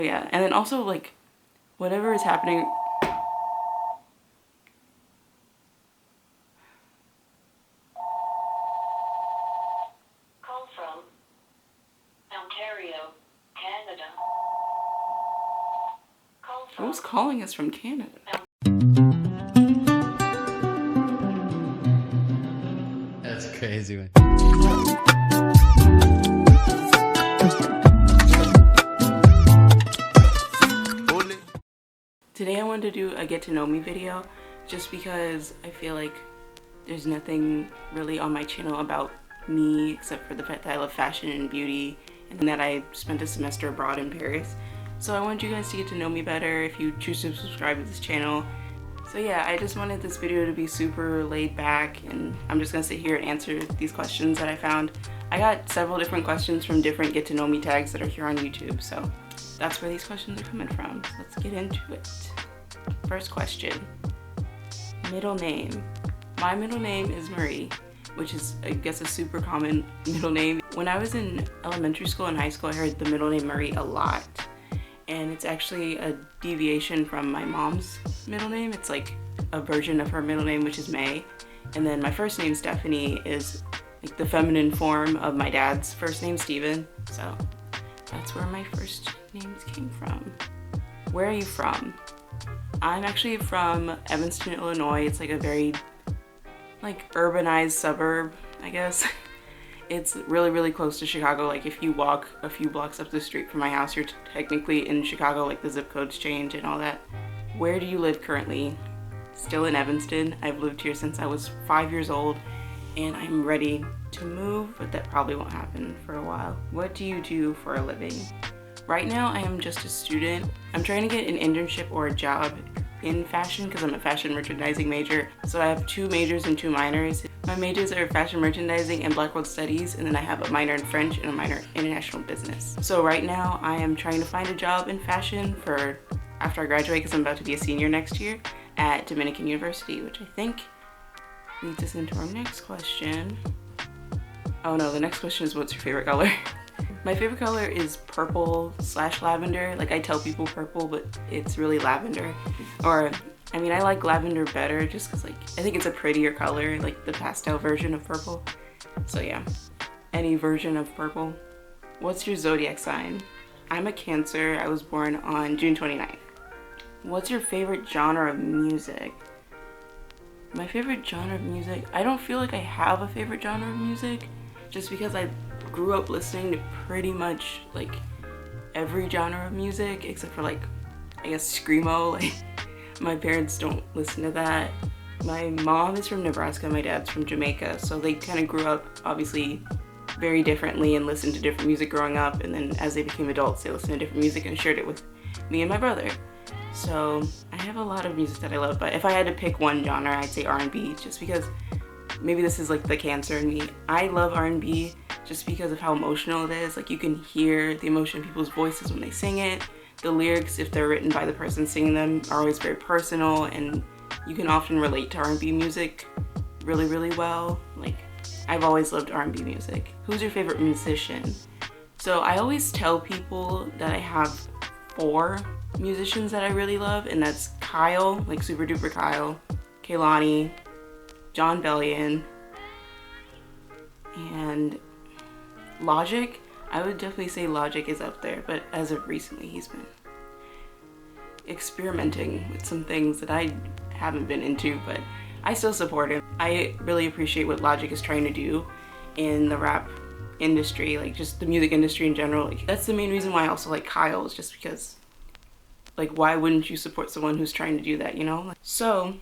Yeah, and then also like whatever is happening. Call from Ontario, Canada. Call from Who's calling us from Canada? That's crazy, man. Today I wanted to do a get to know me video just because I feel like there's nothing really on my channel about me except for the fact that I love fashion and beauty and that I spent a semester abroad in Paris. So I wanted you guys to get to know me better if you choose to subscribe to this channel. So yeah, I just wanted this video to be super laid back, and I'm just gonna sit here and answer these questions that I found. I got several different questions from different get to know me tags that are here on YouTube, so that's where these questions are coming from. So let's get into it. First question, middle name. My middle name is Marie, which is, I guess, a super common middle name. When I was in elementary school and high school, I heard the middle name Marie a lot. And it's actually a deviation from my mom's middle name. It's like a version of her middle name, which is May. And then my first name, Stephanie, is like the feminine form of my dad's first name, Steven. So that's where my first names came from. Where are you from? I'm actually from Evanston, Illinois. It's like a very like urbanized suburb, I guess. It's really close to Chicago. Like if you walk a few blocks up the street from my house, you're technically in Chicago, like the zip codes change and all that. Where do you live currently? Still in Evanston. I've lived here since I was 5 years old and I'm ready to move, but that probably won't happen for a while. What do you do for a living? Right now I am just a student. I'm trying to get an internship or a job in fashion because I'm a fashion merchandising major. So I have 2 majors and 2 minors. My majors are fashion merchandising and Black World Studies, and then I have a minor in French and a minor in international business. So right now I am trying to find a job in fashion for after I graduate, because I'm about to be a senior next year at Dominican University, which I think leads us into our next question. Oh no, the next question is what's your favorite color? My favorite color is purple / lavender. Like I tell people purple, but it's really lavender. Or, I mean, I like lavender better just because like, I think it's a prettier color, like the pastel version of purple. So yeah, any version of purple. What's your zodiac sign? I'm a Cancer. I was born on June 29th. What's your favorite genre of music? My favorite genre of music? I don't feel like I have a favorite genre of music just because I grew up listening to pretty much like every genre of music except for like, I guess, screamo. Like my parents don't listen to that. My mom is from Nebraska, my dad's from Jamaica, so they kind of grew up obviously very differently and listened to different music growing up, and then as they became adults they listened to different music and shared it with me and my brother. So I have a lot of music that I love, but if I had to pick one genre, I'd say R&B, just because maybe this is like the Cancer in me. I love R&B just because of how emotional it is. Like you can hear the emotion in people's voices when they sing it. The lyrics, if they're written by the person singing them, are always very personal, and you can often relate to R&B music really well. Like I've always loved R&B music. Who's your favorite musician? So I always tell people that I have 4 musicians that I really love, and that's Kyle, like Super Duper Kyle, Kehlani, John Bellion, and Logic. I would definitely say Logic is up there, but as of recently he's been experimenting with some things that I haven't been into, but I still support him. I really appreciate what Logic is trying to do in the rap industry, like just the music industry in general. Like that's the main reason why I also like Kyle, is just because like why wouldn't you support someone who's trying to do that, you know? So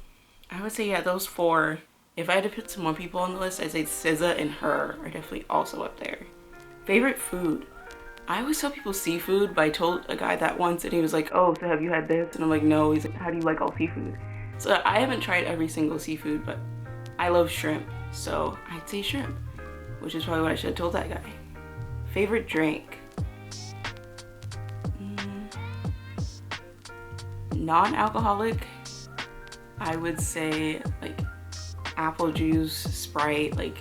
I would say yeah, those 4. If I had to put some more people on the list, I'd say SZA and her are definitely also up there. Favorite food? I always tell people seafood, but I told a guy that once and he was like, oh, so have you had this? And I'm like, no. He's like, how do you like all seafood? So I haven't tried every single seafood, but I love shrimp, so I'd say shrimp, which is probably what I should have told that guy. Favorite drink? Non-alcoholic, I would say like apple juice, Sprite, like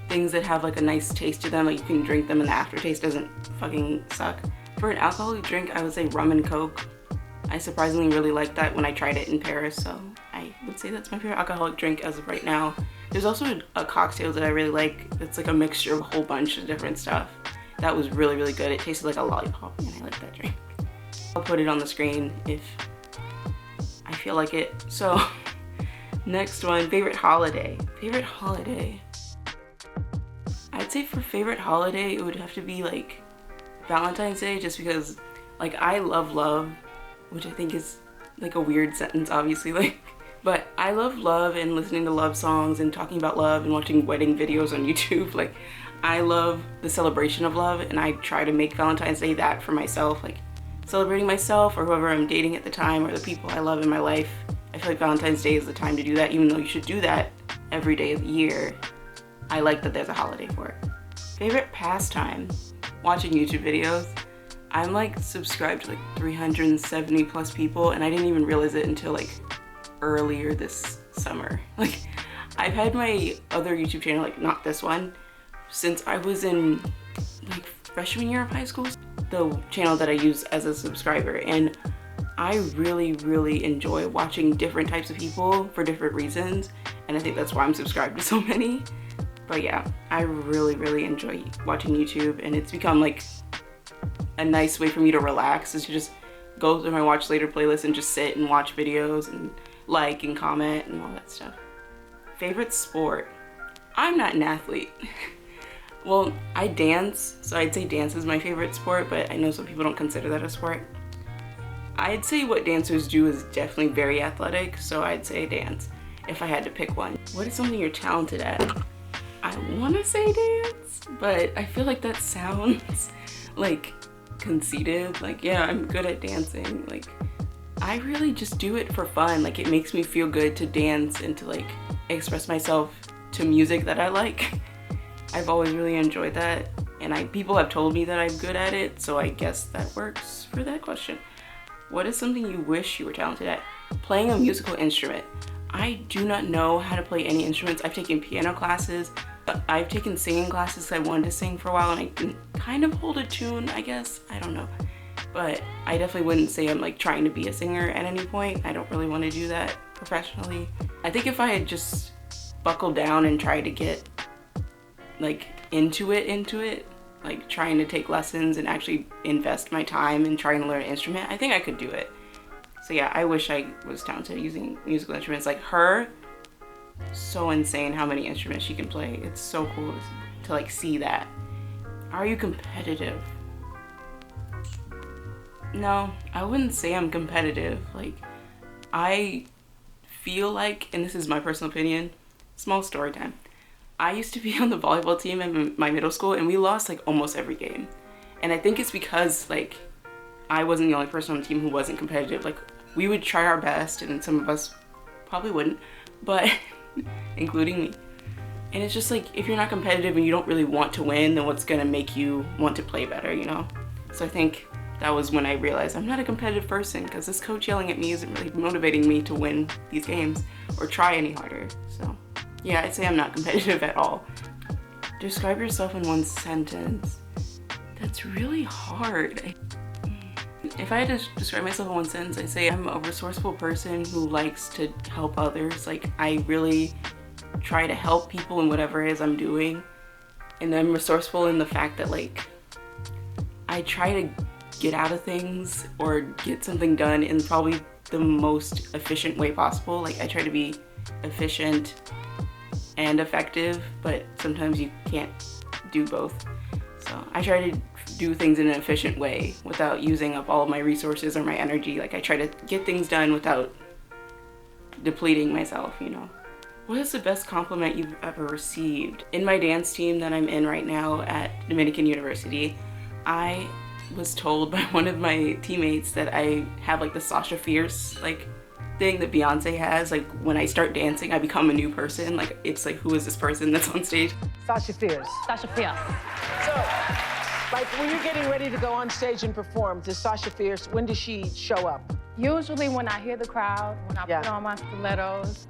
things that have like a nice taste to them, like you can drink them and the aftertaste doesn't fucking suck. For an alcoholic drink, I would say rum and Coke. I surprisingly really liked that when I tried it in Paris, so I would say that's my favorite alcoholic drink as of right now. There's also a cocktail that I really like. It's like a mixture of a whole bunch of different stuff. That was really, really good. It tasted like a lollipop, and I like that drink. I'll put it on the screen if I feel like it. So, next one, favorite holiday. Favorite holiday. I'd say for favorite holiday, it would have to be like Valentine's Day, just because like I love love, which I think is like a weird sentence, obviously, like, but I love love and listening to love songs and talking about love and watching wedding videos on YouTube. Like, I love the celebration of love, and I try to make Valentine's Day that for myself, like celebrating myself or whoever I'm dating at the time or the people I love in my life. I feel like Valentine's Day is the time to do that, even though you should do that every day of the year. I like that there's a holiday for it. Favorite pastime? Watching YouTube videos. I'm like subscribed to like 370 plus people, and I didn't even realize it until like earlier this summer. Like, I've had my other YouTube channel, like not this one, since I was in like freshman year of high school. The channel that I use as a subscriber, and I really, really enjoy watching different types of people for different reasons, and I think that's why I'm subscribed to so many. But yeah, I really, really enjoy watching YouTube, and it's become like a nice way for me to relax, is to just go through my watch later playlist and just sit and watch videos and like and comment and all that stuff. Favorite sport? I'm not an athlete. Well, I dance, so I'd say dance is my favorite sport, but I know some people don't consider that a sport. I'd say what dancers do is definitely very athletic, so I'd say dance if I had to pick one. What is something you're talented at? I want to say dance, but I feel like that sounds like conceited. Like, yeah, I'm good at dancing. Like, I really just do it for fun. Like, it makes me feel good to dance and to like express myself to music that I like. I've always really enjoyed that, and people have told me that I'm good at it, so I guess that works for that question. What is something you wish you were talented at? Playing a musical instrument. I do not know how to play any instruments. I've taken piano classes, I've taken singing classes. I wanted to sing for a while, and I can kind of hold a tune, I guess. I don't know. But I definitely wouldn't say I'm like trying to be a singer at any point. I don't really want to do that professionally. I think if I had just buckled down and tried to get like into it, like trying to take lessons and actually invest my time in trying to learn an instrument, I think I could do it. So yeah, I wish I was talented using musical instruments. Like her, so insane how many instruments she can play. It's so cool to like see that. Are you competitive? No, I wouldn't say I'm competitive. Like, I feel like, and this is my personal opinion, small story time. I used to be on the volleyball team in my middle school, and we lost like almost every game. And I think it's because like I wasn't the only person on the team who wasn't competitive. Like, we would try our best, and some of us probably wouldn't, but including me. And it's just like, if you're not competitive and you don't really want to win, then what's gonna make you want to play better, you know? So I think that was when I realized I'm not a competitive person, because this coach yelling at me isn't really motivating me to win these games or try any harder. So yeah, I'd say I'm not competitive at all. Describe yourself in one sentence. That's really hard. If I had to describe myself in one sentence, I'd say I'm a resourceful person who likes to help others. Like, I really try to help people in whatever it is I'm doing. And I'm resourceful in the fact that like, I try to get out of things or get something done in probably the most efficient way possible. Like, I try to be efficient and effective, but sometimes you can't do both. So I try to do things in an efficient way without using up all of my resources or my energy. Like, I try to get things done without depleting myself, you know. What is the best compliment you've ever received? In my dance team that I'm in right now at Dominican University, I was told by one of my teammates that I have like the Sasha Fierce like thing that Beyonce has. Like, when I start dancing, I become a new person. Like, it's like, who is this person that's on stage? Sasha Fierce. Sasha Fierce. So, like, when you're getting ready to go on stage and perform, does Sasha Fierce, when does she show up? Usually when I hear the crowd, when I Yeah. put on my stilettos,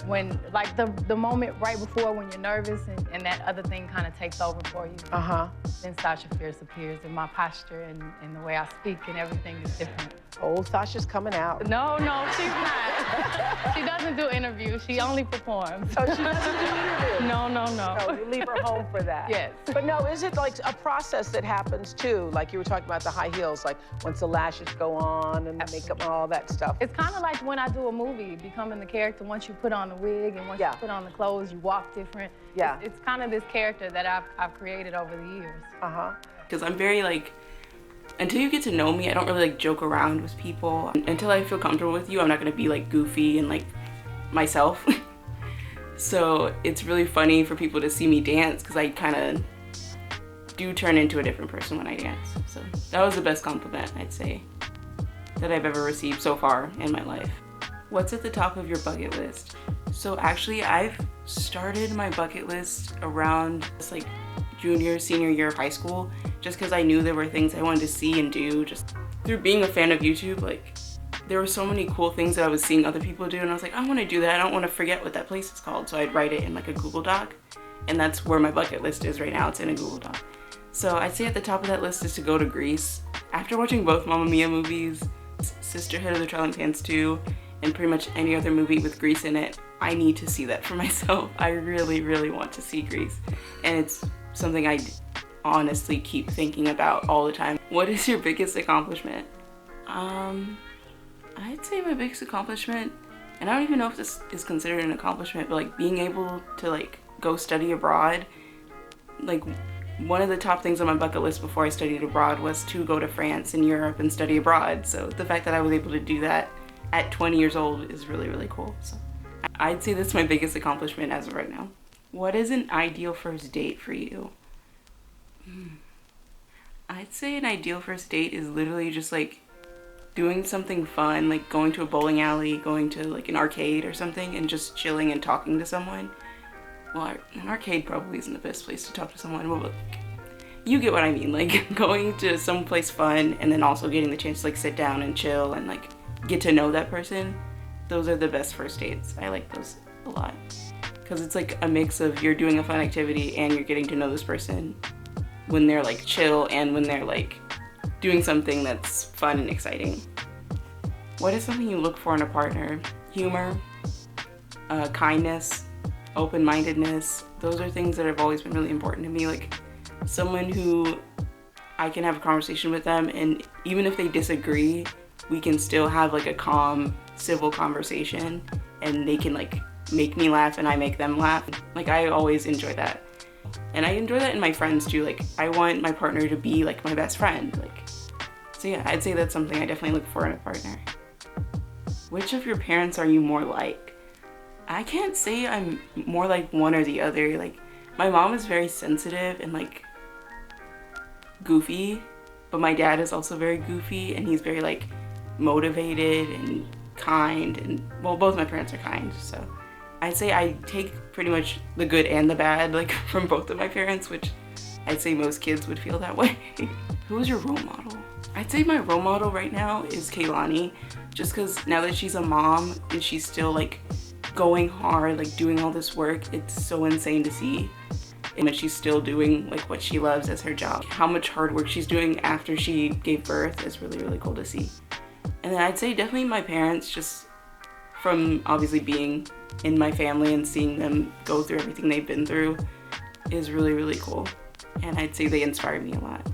When, like, the moment right before when you're nervous and that other thing kind of takes over for you. Then Sasha Fierce appears, and my posture and the way I speak and everything is different. Oh, Sasha's coming out. No, she's not. She doesn't do interviews. She only performs. Oh, she doesn't do interviews? No. No, you leave her home for that. Yes. But no, is it like a process that happens too? Like you were talking about the high heels, like once the lashes go on and the makeup and all that stuff. It's kind of like when I do a movie, becoming the character. Once you put on the wig and once you put on the clothes, you walk different. Yeah. It's kind of this character that I've created over the years. Because I'm very like, until you get to know me, I don't really like joke around with people. Until I feel comfortable with you, I'm not gonna be like goofy and like myself. So it's really funny for people to see me dance because I kind of do turn into a different person when I dance. So that was the best compliment, I'd say, that I've ever received so far in my life. What's at the top of your bucket list? So actually, I've started my bucket list around like junior, senior year of high school, just because I knew there were things I wanted to see and do. Just through being a fan of YouTube, like there were so many cool things that I was seeing other people do, and I was like, I want to do that. I don't want to forget what that place is called. So I'd write it in like a Google Doc, and that's where my bucket list is right now. It's in a Google Doc. So I'd say at the top of that list is to go to Greece. After watching both Mamma Mia movies, Sisterhood of the Traveling Pants 2, and pretty much any other movie with Greece in it, I need to see that for myself. I really, really want to see Greece. And it's something I honestly keep thinking about all the time. What is your biggest accomplishment? I'd say my biggest accomplishment, and I don't even know if this is considered an accomplishment, but like being able to like go study abroad. Like one of the top things on my bucket list before I studied abroad was to go to France and Europe and study abroad. So the fact that I was able to do that at 20 years old is really, really cool. So I'd say that's my biggest accomplishment as of right now. What is an ideal first date for you? I'd say an ideal first date is literally just like doing something fun, like going to a bowling alley, going to like an arcade or something, and just chilling and talking to someone. Well, an arcade probably isn't the best place to talk to someone, but you get what I mean. Like going to some place fun and then also getting the chance to like sit down and chill and like get to know that person. Those are the best first dates. I like those a lot because it's like a mix of you're doing a fun activity and you're getting to know this person when they're like chill and when they're like doing something that's fun and exciting. What is something you look for in a partner? Humor, kindness, open-mindedness. Those are things that have always been really important to me. Like someone who I can have a conversation with them, and even if they disagree, we can still have like a calm, civil conversation, and they can like make me laugh and I make them laugh. Like I always enjoy that. And I enjoy that in my friends too. Like I want my partner to be like my best friend. Like, so yeah, I'd say that's something I definitely look for in a partner. Which of your parents are you more like? I can't say I'm more like one or the other. Like my mom is very sensitive and like goofy, but my dad is also very goofy and he's very like motivated and kind, and well, both my parents are kind, so I'd say I take pretty much the good and the bad like from both of my parents, which I'd say most kids would feel that way. Who is your role model? I'd say my role model right now is Kaylani, just because now that she's a mom and she's still like going hard, like doing all this work, it's so insane to see. And that she's still doing like what she loves as her job. How much hard work she's doing after she gave birth is really, really cool to see. And then I'd say definitely my parents, just from obviously being in my family and seeing them go through everything they've been through is really, really cool. And I'd say they inspire me a lot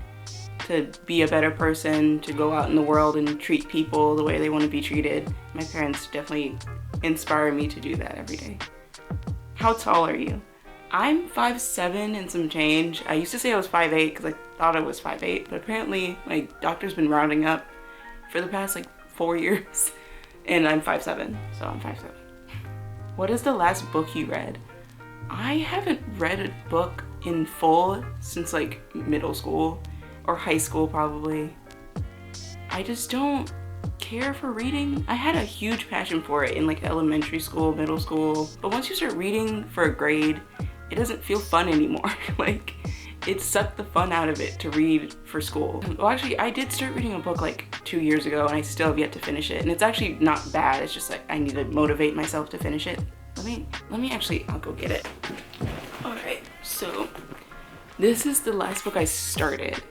to be a better person, to go out in the world and treat people the way they want to be treated. My parents definitely inspire me to do that every day. How tall are you? I'm 5'7" and some change. I used to say I was 5'8" because I thought I was 5'8", but apparently my doctor's been rounding up for the past like 4 years, and I'm 5'7", so I'm 5'7". What is the last book you read? I haven't read a book in full since like middle school or high school probably. I just don't care for reading. I had a huge passion for it in like elementary school, middle school, but once you start reading for a grade, it doesn't feel fun anymore. Like it sucked the fun out of it to read for school. Well, actually, I did start reading a book like 2 years ago and I still have yet to finish it. And it's actually not bad. It's just like I need to motivate myself to finish it. Let I'll go get it. Alright, so this is the last book I started.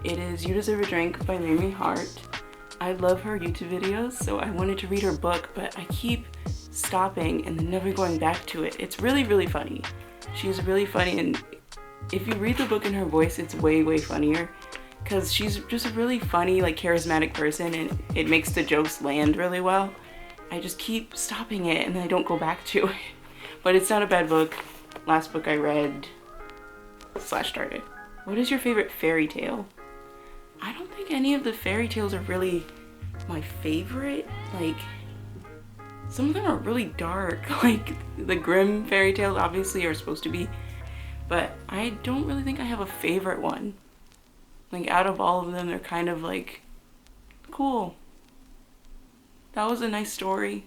It is You Deserve a Drink by Hart. I love her YouTube videos, so I wanted to read her book, but I keep stopping and then never going back to it. It's really, really funny. She's really funny, and if you read the book in her voice, it's way, way funnier, because she's just a really funny, like, charismatic person, and it makes the jokes land really well. I just keep stopping it and then I don't go back to it. But it's not a bad book. Last book I read / started. What is your favorite fairy tale? I don't think any of the fairy tales are really my favorite. Like, some of them are really dark. Like, the Grimm fairy tales obviously are supposed to be. But I don't really think I have a favorite one. Like, out of all of them, they're kind of like, cool. That was a nice story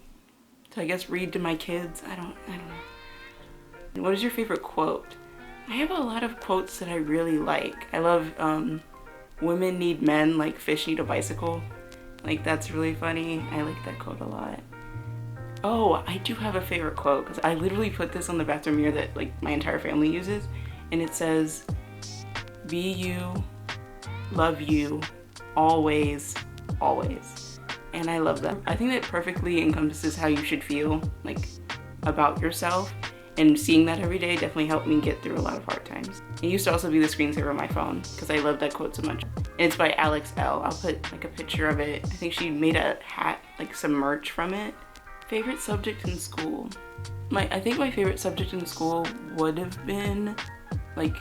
to, I guess, read to my kids. I don't know. What is your favorite quote? I have a lot of quotes that I really like. I love, women need men like fish need a bicycle. Like, that's really funny. I like that quote a lot. Oh, I do have a favorite quote, because I literally put this on the bathroom mirror that, like, my entire family uses, and it says, "Be you, love you, always, always." And I love that. I think that perfectly encompasses how you should feel, like, about yourself, and seeing that every day definitely helped me get through a lot of hard times. It used to also be the screensaver on my phone, because I love that quote so much. And it's by Alex L. I'll put, like, a picture of it. I think she made a hat, like, some merch from it. Favorite subject in school? I think my favorite subject in school would have been, like,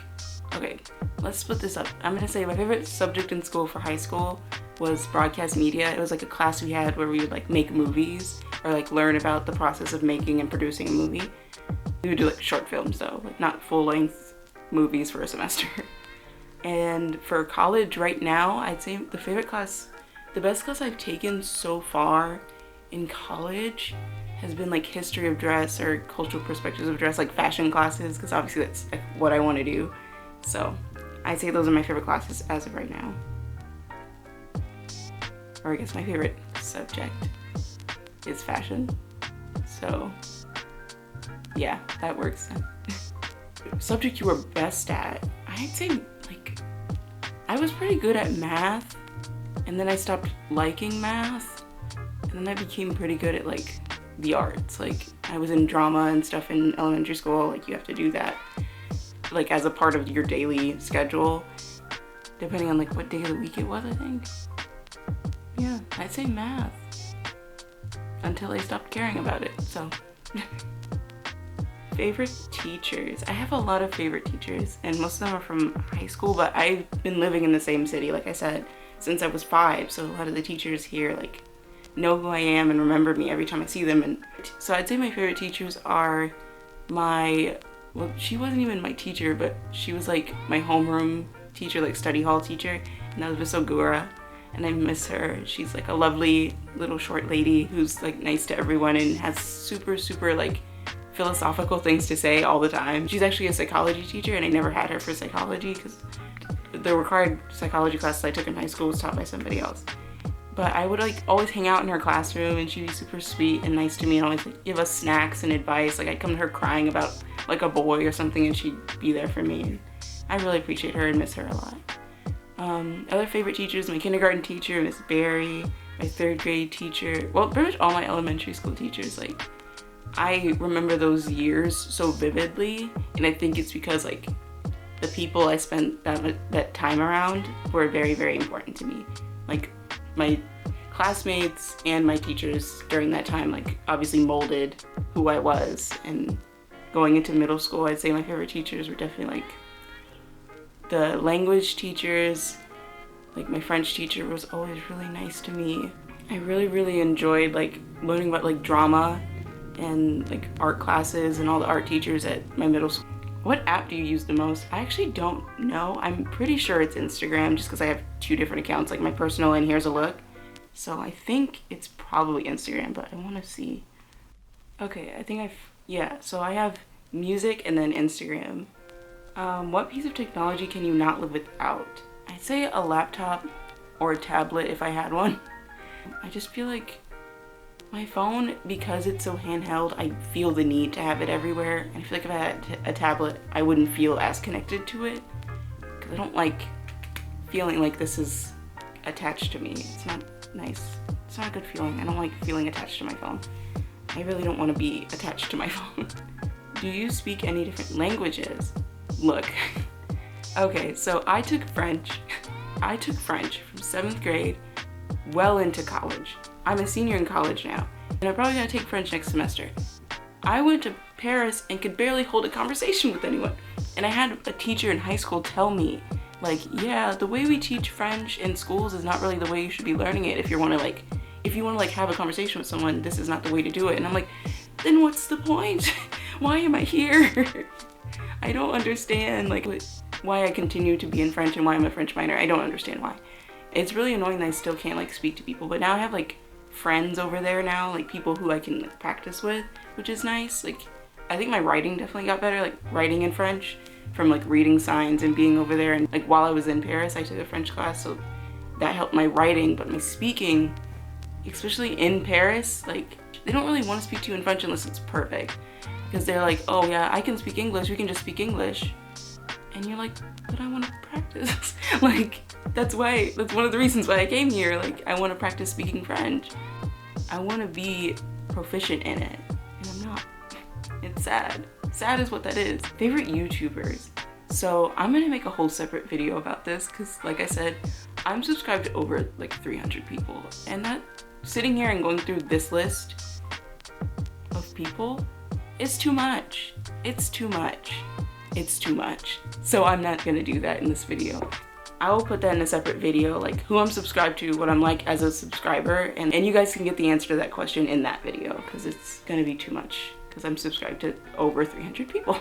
okay, let's split this up. I'm gonna say my favorite subject in school for high school was broadcast media. It was like a class we had where we would, like, make movies or, like, learn about the process of making and producing a movie. We would do, like, short films though, like, not full-length movies for a semester. And for college right now, I'd say the best class I've taken so far in college has been, like, history of dress or cultural perspectives of dress, like fashion classes, because obviously that's, like, what I want to do. So I'd say those are my favorite classes as of right now. Or I guess my favorite subject is fashion. So yeah, that works. Subject you were best at? I'd say, like, I was pretty good at math, and then I stopped liking math, and then I became pretty good at, like, the arts. Like, I was in drama and stuff in elementary school. Like, you have to do that, like, as a part of your daily schedule, depending on, like, what day of the week it was, I think. Yeah, I'd say math. Until I stopped caring about it, so. Favorite teachers? I have a lot of favorite teachers, and most of them are from high school, but I've been living in the same city, like I said, since I was 5, so a lot of the teachers here, like, know who I am and remember me every time I see them. And so I'd say my favorite teachers are well, she wasn't even my teacher, but she was, like, my homeroom teacher, like, study hall teacher, and that was Miss Ogura, and I miss her. She's, like, a lovely little short lady who's, like, nice to everyone and has super, super, like, philosophical things to say all the time. She's actually a psychology teacher, and I never had her for psychology because the required psychology classes I took in high school was taught by somebody else. But I would, like, always hang out in her classroom, and she'd be super sweet and nice to me and always, like, give us snacks and advice. Like, I'd come to her crying about, like, a boy or something, and she'd be there for me. And I really appreciate her and miss her a lot. Other favorite teachers, my kindergarten teacher, Miss Barry, my 3rd grade teacher, well, pretty much all my elementary school teachers. Like, I remember those years so vividly, and I think it's because, like, the people I spent that time around were very, very important to me. Like, my classmates and my teachers during that time, like, obviously molded who I was. And going into middle school, I'd say my favorite teachers were definitely, like, the language teachers. Like, my French teacher was always really nice to me. I really, really enjoyed, like, learning about, like, drama and, like, art classes and all the art teachers at my middle school. What app do you use the most? I actually don't know. I'm pretty sure it's Instagram, just because I have 2 different accounts, like my personal and Here's a Look. So I think it's probably Instagram, but I want to see. Okay, I think so I have music and then Instagram. What piece of technology can you not live without? I'd say a laptop or a tablet if I had one. I just feel like My phone, because it's so handheld, I feel the need to have it everywhere. And I feel like if I had a tablet, I wouldn't feel as connected to it. Because I don't like feeling like this is attached to me. It's not nice. It's not a good feeling. I don't like feeling attached to my phone. I really don't want to be attached to my phone. Do you speak any different languages? Look. Okay, so I took French. I took French from 7th grade well into college. I'm a senior in college now, and I'm probably gonna take French next semester. I went to Paris and could barely hold a conversation with anyone. And I had a teacher in high school tell me, like, yeah, the way we teach French in schools is not really the way you should be learning it. If you wanna have a conversation with someone, this is not the way to do it. And I'm like, then what's the point? Why am I here? I don't understand, like, why I continue to be in French and why I'm a French minor. I don't understand why. It's really annoying that I still can't, like, speak to people, but now I have, like, friends over there now, like people who I can, like, practice with, which is nice. Like, I think my writing definitely got better, like writing in French from like reading signs and being over there. And like while I was in Paris, I took a French class, so that helped my writing. But my speaking, especially in Paris, like they don't really want to speak to you in French unless it's perfect, because they're like, oh yeah, I can speak English, we can just speak English. And you're like, but I want to practice. Like, that's one of the reasons why I came here. Like, I want to practice speaking French. I want to be proficient in it, and I'm not. It's sad. Sad is what that is. Favorite YouTubers. So I'm gonna make a whole separate video about this, because like I said, I'm subscribed to over like 300 people, and that sitting here and going through this list of people is too much. It's too much. It's too much. So I'm not gonna do that in this video. I will put that in a separate video, like who I'm subscribed to, what I'm like as a subscriber, and you guys can get the answer to that question in that video, because it's gonna be too much, because I'm subscribed to over 300 people.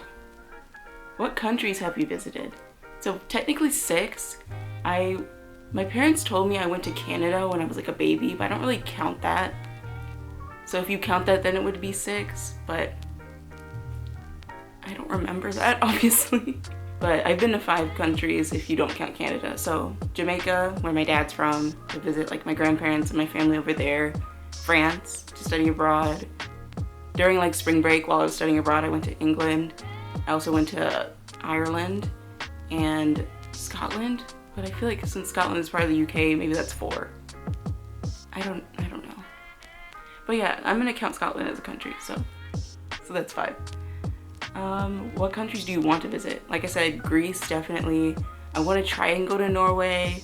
What countries have you visited? So technically 6. My parents told me I went to Canada when I was like a baby, but I don't really count that. So if you count that, then it would be 6, but I don't remember that, obviously. But I've been to 5 countries if you don't count Canada. So Jamaica, where my dad's from, to visit like my grandparents and my family over there. France, to study abroad. During like spring break while I was studying abroad, I went to England. I also went to Ireland and Scotland. But I feel like since Scotland is part of the UK, maybe that's 4. I don't know. But yeah, I'm gonna count Scotland as a country, so that's 5. What countries do you want to visit? Like I said, Greece, definitely. I want to try and go to Norway.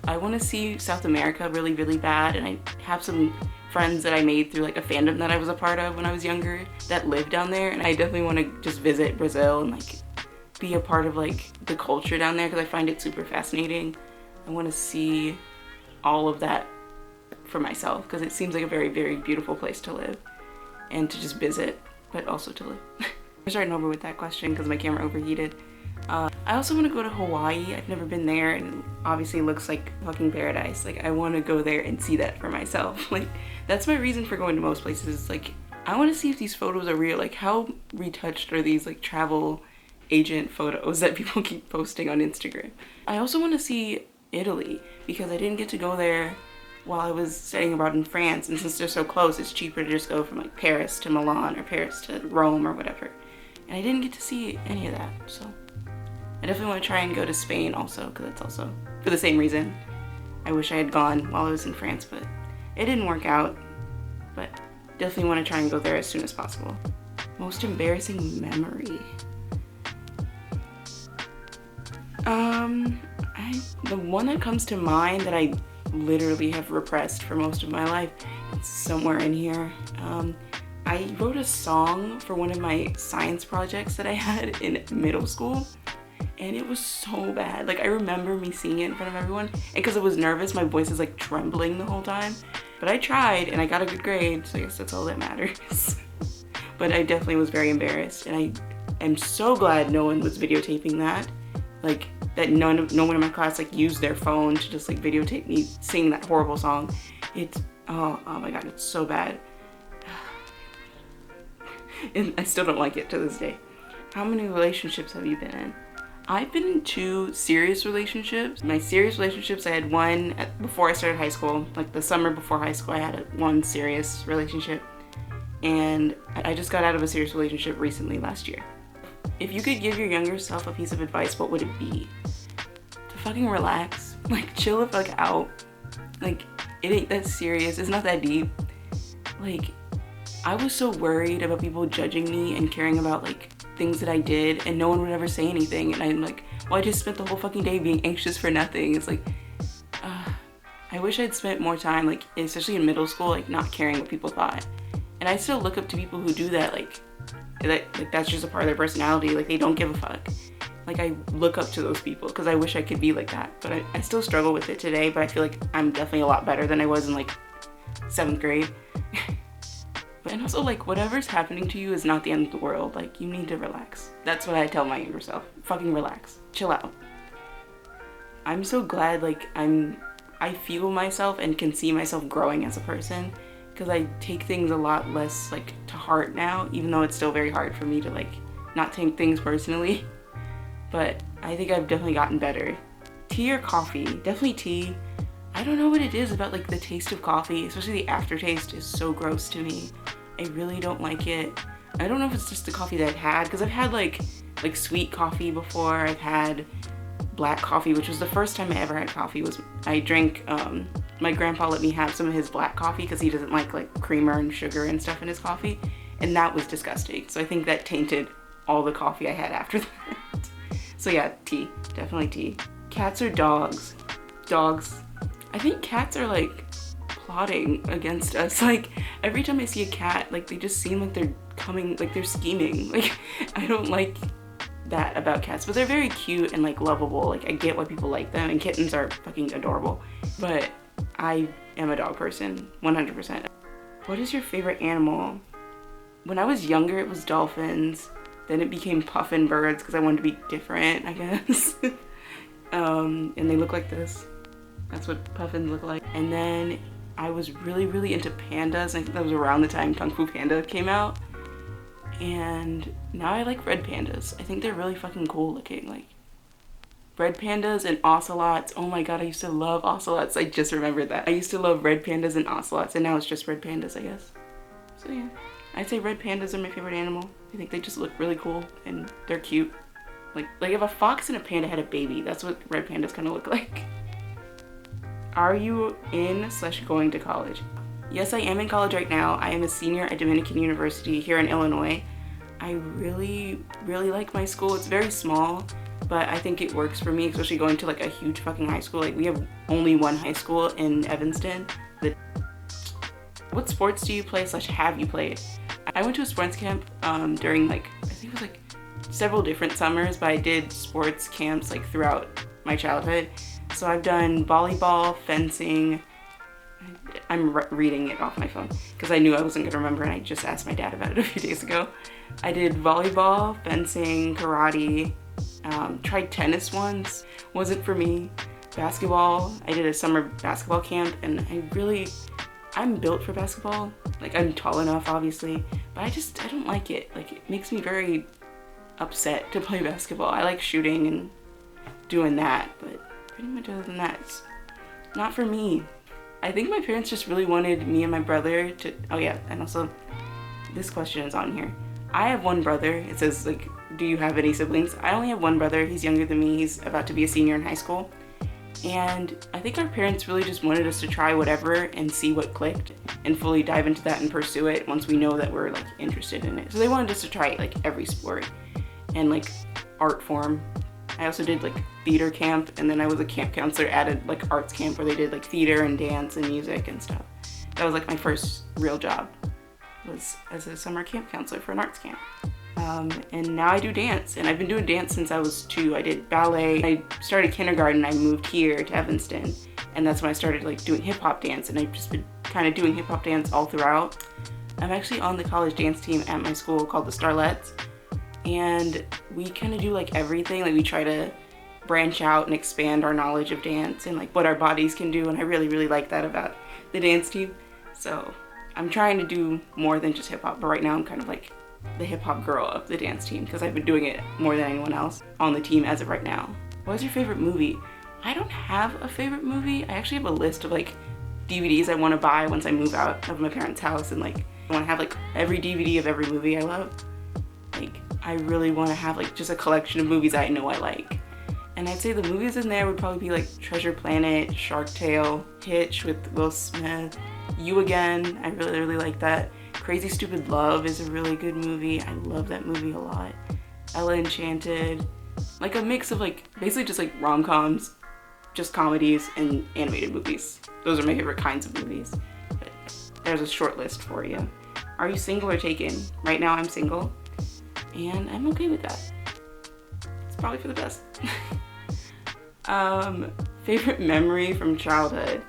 I want to see South America really, really bad, and I have some friends that I made through like a fandom that I was a part of when I was younger that live down there, and I definitely want to just visit Brazil and like be a part of like the culture down there, because I find it super fascinating. I want to see all of that for myself, because it seems like a very, very beautiful place to live and to just visit, but also to live. I'm starting over with that question because my camera overheated. I also want to go to Hawaii. I've never been there, and obviously it looks like fucking paradise. Like, I want to go there and see that for myself. Like, that's my reason for going to most places. Like, I want to see if these photos are real. Like, how retouched are these like travel agent photos that people keep posting on Instagram? I also want to see Italy, because I didn't get to go there while I was studying abroad in France, and since they're so close, it's cheaper to just go from like Paris to Milan or Paris to Rome or whatever. And I didn't get to see any of that, so I definitely want to try and go to Spain also, because that's also for the same reason. I wish I had gone while I was in France, but it didn't work out. But definitely want to try and go there as soon as possible. Most embarrassing memory. The one that comes to mind that I literally have repressed for most of my life, it's somewhere in here. I wrote a song for one of my science projects that I had in middle school, and it was so bad. Like, I remember me singing it in front of everyone, and because I was nervous, my voice is like trembling the whole time. But I tried, and I got a good grade, so I guess that's all that matters. But I definitely was very embarrassed, and I am so glad no one was videotaping that. Like, that no one in my class like used their phone to just like videotape me sing that horrible song. It's, oh my god, it's so bad. And I still don't like it to this day. How many relationships have you been in? I've been in 2 serious relationships. My serious relationships, I had one before I started high school. Like the summer before high school, I had one serious relationship. And I just got out of a serious relationship recently last year. If you could give your younger self a piece of advice, what would it be? To fucking relax. Like, chill the fuck out. Like, it ain't that serious. It's not that deep. Like, I was so worried about people judging me and caring about, like, things that I did, and no one would ever say anything. And I'm like, well, I just spent the whole fucking day being anxious for nothing. It's like, I wish I'd spent more time, like, especially in middle school, like, not caring what people thought. And I still look up to people who do that, like that's just a part of their personality. Like, they don't give a fuck. Like, I look up to those people because I wish I could be like that. But I still struggle with it today, but I feel like I'm definitely a lot better than I was in, like, 7th grade. And also, like, whatever's happening to you is not the end of the world. Like, you need to relax. That's what I tell my younger self. Fucking relax. Chill out. I'm so glad, like, I feel myself and can see myself growing as a person, because I take things a lot less, like, to heart now, even though it's still very hard for me to, like, not take things personally. But I think I've definitely gotten better. Tea or coffee? Definitely tea. I don't know what it is about, like, the taste of coffee, especially the aftertaste is so gross to me. I really don't like it. I don't know if it's just the coffee that I've had, because I've had, like sweet coffee before. I've had black coffee, which was the first time I ever had coffee. Was I drank, my grandpa let me have some of his black coffee because he doesn't like creamer and sugar and stuff in his coffee, and that was disgusting. So I think that tainted all the coffee I had after that. So yeah, tea, definitely tea. Cats or dogs? Dogs. I think cats are, like, plotting against us. Like, every time I see a cat, like, they just seem like they're coming, like they're scheming. Like, I don't like that about cats, but they're very cute and, like, lovable. Like, I get why people like them, and kittens are fucking adorable. But I am a dog person, 100%. What is your favorite animal? When I was younger, it was dolphins. Then it became puffin birds because I wanted to be different, I guess. And they look like this. That's what puffins look like. And then I was really, really into pandas. I think that was around the time Kung Fu Panda came out. And now I like red pandas. I think they're really fucking cool looking. Like, red pandas and ocelots. Oh my god, I used to love ocelots. I just remembered that. I used to love red pandas and ocelots, and now it's just red pandas, I guess. So yeah, I'd say red pandas are my favorite animal. I think they just look really cool and they're cute. Like if a fox and a panda had a baby, that's what red pandas kind of look like. Are you in/going to college? Yes, I am in college right now. I am a senior at Dominican University here in Illinois. I really, really like my school. It's very small, but I think it works for me, especially going to, like, a huge fucking high school. Like, we have only one high school in Evanston. What sports do you play / have you played? I went to a sports camp during, like, I think it was like several different summers, but I did sports camps, like, throughout my childhood. So I've done volleyball, fencing. I'm reading it off my phone because I knew I wasn't gonna remember, and I just asked my dad about it a few days ago. I did volleyball, fencing, karate, tried tennis once, wasn't for me. Basketball, I did a summer basketball camp, and I'm built for basketball. Like, I'm tall enough, obviously, but I don't like it. Like, it makes me very upset to play basketball. I like shooting and doing that, but pretty much other than that, it's not for me. I think my parents just really wanted me and my brother to, oh yeah, and also, this question is on here. I have one brother. It says, like, do you have any siblings? I only have one brother. He's younger than me. He's about to be a senior in high school. And I think our parents really just wanted us to try whatever and see what clicked and fully dive into that and pursue it once we know that we're, like, interested in it. So they wanted us to try, like, every sport and, like, art form. I also did, like, theater camp, and then I was a camp counselor at a, like, arts camp where they did, like, theater and dance and music and stuff. That was, like, my first real job, was as a summer camp counselor for an arts camp. And now I do dance, and I've been doing dance since I was 2. I did ballet. I started kindergarten, I moved here to Evanston, and that's when I started, like, doing hip-hop dance, and I've just been kind of doing hip-hop dance all throughout. I'm actually on the college dance team at my school called the Starlets, and we kind of do, like, everything. Like, we try to branch out and expand our knowledge of dance and, like, what our bodies can do, and I really, really like that about the dance team. So I'm trying to do more than just hip-hop, but right now I'm kind of, like, the hip hop girl of the dance team because I've been doing it more than anyone else on the team as of right now. What is your favorite movie? I don't have a favorite movie. I actually have a list of like DVDs I want to buy once I move out of my parents' house, and like I want to have like every DVD of every movie I love. Like I really want to have like just a collection of movies I know I like. And I'd say the movies in there would probably be like Treasure Planet, Shark Tale, Hitch with Will Smith, You Again, I really like that. Crazy Stupid Love is a really good movie. I love that movie a lot. Ella Enchanted, like a mix of like basically just like rom-coms, just comedies, and animated movies. Those are my favorite kinds of movies. But there's a short list for you. Are you single or taken? Right now I'm single, and I'm okay with that. It's probably for the best. Favorite memory from childhood?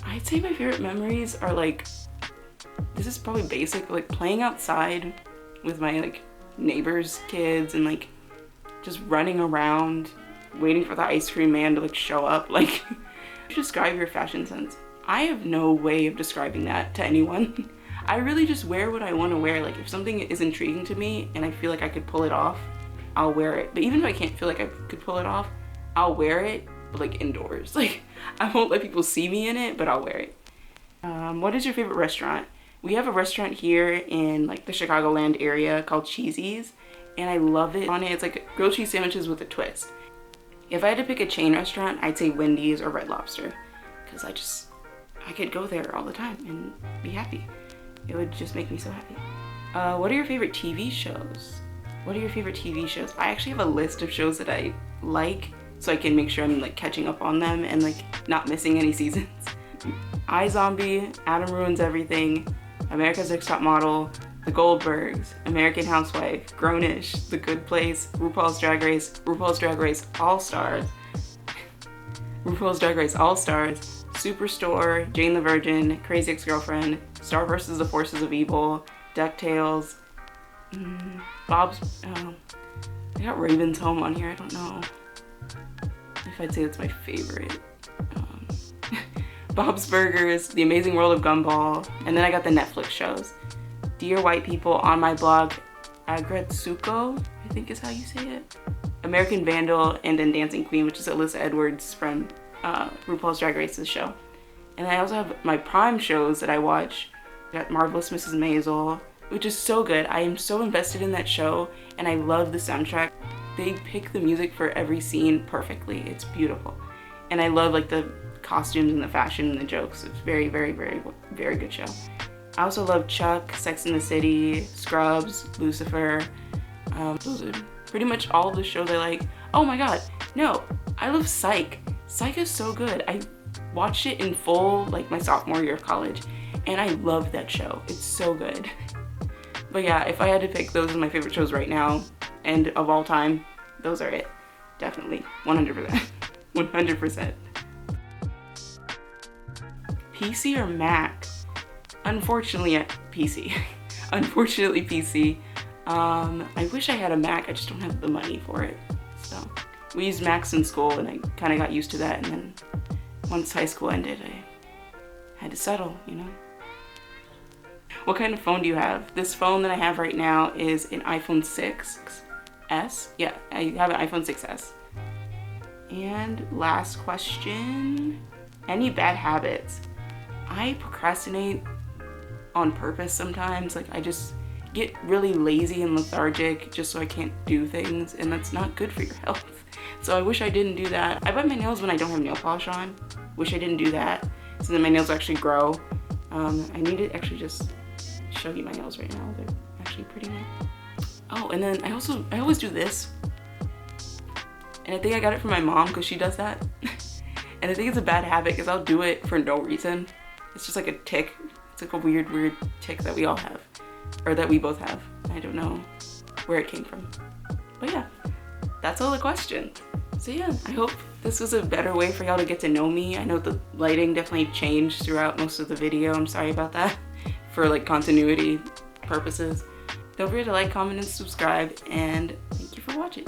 I'd say my favorite memories are like, this is probably basic, like playing outside with my like neighbors' kids and like just running around waiting for the ice cream man to like show up. Like, describe your fashion sense. I have no way of describing that to anyone. I really just wear what I want to wear. Like if something is intriguing to me and I feel like I could pull it off, I'll wear it. But even if I can't feel like I could pull it off, I'll wear it, but like indoors. Like I won't let people see me in it, but I'll wear it. What is your favorite restaurant? We have a restaurant here in like the Chicagoland area called Cheesy's, and I love it. On it, it's like grilled cheese sandwiches with a twist. If I had to pick a chain restaurant, I'd say Wendy's or Red Lobster, because I could go there all the time and be happy. It would just make me so happy. What are your favorite TV shows? What are your favorite TV shows? I actually have a list of shows that I like, so I can make sure I'm like catching up on them and like not missing any seasons. iZombie, Adam Ruins Everything, America's Next Top Model, The Goldbergs, American Housewife, Grownish, The Good Place, RuPaul's Drag Race, RuPaul's Drag Race All-Stars, RuPaul's Drag Race All-Stars, Superstore, Jane the Virgin, Crazy Ex-Girlfriend, Star vs. the Forces of Evil, DuckTales, Bob's, I got Raven's Home on here, I don't know if I'd say that's my favorite. Bob's Burgers, The Amazing World of Gumball, and then I got the Netflix shows. Dear White People, On My Blog, Agretsuko, I think is how you say it, American Vandal, and then Dancing Queen, which is Alyssa Edwards from RuPaul's Drag Race's show. And I also have my Prime shows that I watch. I got Marvelous Mrs. Maisel, which is so good. I am so invested in that show, and I love the soundtrack. They pick the music for every scene perfectly. It's beautiful. And I love like the costumes and the fashion and the jokes. It's very good show. I also love Chuck, Sex and the City, Scrubs, Lucifer. Those are pretty much all the shows I like. Oh my god, no, I love Psych. Psych is so good. I watched it in full like my sophomore year of college, and I love that show. It's so good. But yeah, if I had to pick, those are my favorite shows right now and of all time, those are it. Definitely, 100%. 100%. PC or Mac? Unfortunately, PC. Unfortunately, PC. I wish I had a Mac, I just don't have the money for it. So, we used Macs in school and I kind of got used to that, and then once high school ended, I had to settle, you know? What kind of phone do you have? This phone that I have right now is an iPhone 6S. Yeah, I have an iPhone 6S. And last question, any bad habits? I procrastinate on purpose sometimes. Like I just get really lazy and lethargic just so I can't do things, and that's not good for your health. So I wish I didn't do that. I bite my nails when I don't have nail polish on. Wish I didn't do that, so then my nails actually grow. I need to actually just show you my nails right now. They're actually pretty nice. Oh, and then I always do this. And I think I got it from my mom because she does that. And I think it's a bad habit because I'll do it for no reason. It's just like a tick. It's like a weird tick that we all have. Or that we both have. I don't know where it came from. But yeah, that's all the questions. So yeah, I hope this was a better way for y'all to get to know me. I know the lighting definitely changed throughout most of the video. I'm sorry about that. For like continuity purposes. Don't forget to like, comment, and subscribe. And thank you for watching.